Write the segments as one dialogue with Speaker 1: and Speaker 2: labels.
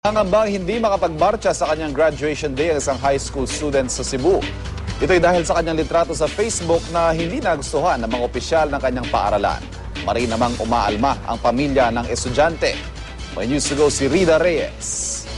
Speaker 1: Nangambang hindi makapagmarcha sa kanyang graduation day ang isang high school student sa Cebu. Ito'y dahil sa kanyang litrato sa Facebook na hindi nagustuhan ng mga opisyal ng kanyang paaralan. Mari namang umaalma ang pamilya ng estudyante. May news to go si Rida Reyes.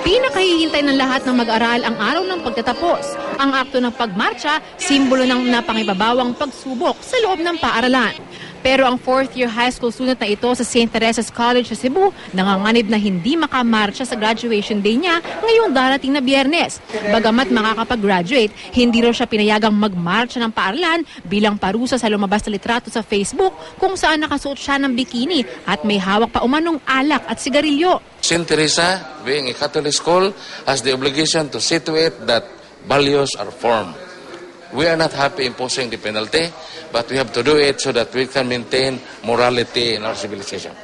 Speaker 2: Pinakahihintay ng lahat ng mag-aral ang araw ng pagtatapos. Ang akto ng pagmarcha, simbolo ng napangibabawang pagsubok sa loob ng paaralan. Pero ang fourth-year high school student na ito sa St. Teresa's College sa Cebu, nanganganib na hindi makamarcha sa graduation day niya ngayong darating na Biyernes. Bagamat makakapag-graduate, hindi raw siya pinayagang magmarcha ng paaralan bilang parusa sa lumabas na litrato sa Facebook kung saan nakasuot siya ng bikini at may hawak pa umanong alak at sigarilyo.
Speaker 3: St. Teresa, being a Catholic school, has the obligation to see to it that values are formed. We are not happy imposing the penalty, but we have to do it so that we can maintain morality in our civilization.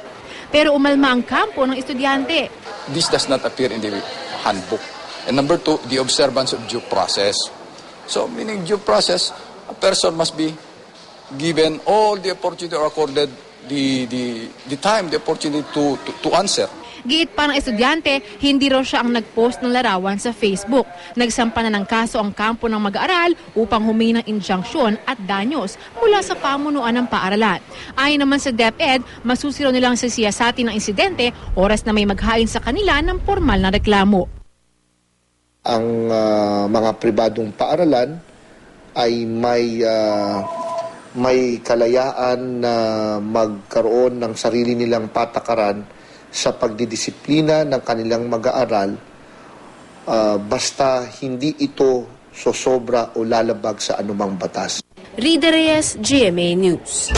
Speaker 2: Pero umalma ang kampo ng estudyante.
Speaker 4: This does not appear in the handbook. And number two, the observance of due process. So, meaning due process, a person must be given all the opportunity or accorded the time, the opportunity to answer.
Speaker 2: Giit pa ng estudyante, hindi raw siya ang nag-post ng larawan sa Facebook. Nagsampa na ng kaso ang kampo ng mag-aaral upang humingi ng injunksyon at danyos mula sa pamunuan ng paaralan. Ayon naman sa DepEd, masusiro nilang sisiyasatin ng insidente oras na may maghain sa kanila ng formal na reklamo.
Speaker 5: Ang mga pribadong paaralan ay may kalayaan na magkaroon ng sarili nilang patakaran sa pagdidisiplina ng kanilang mag-aaral basta hindi ito sosobra o lalabag sa anumang batas.
Speaker 6: Rida Reyes, GMA News.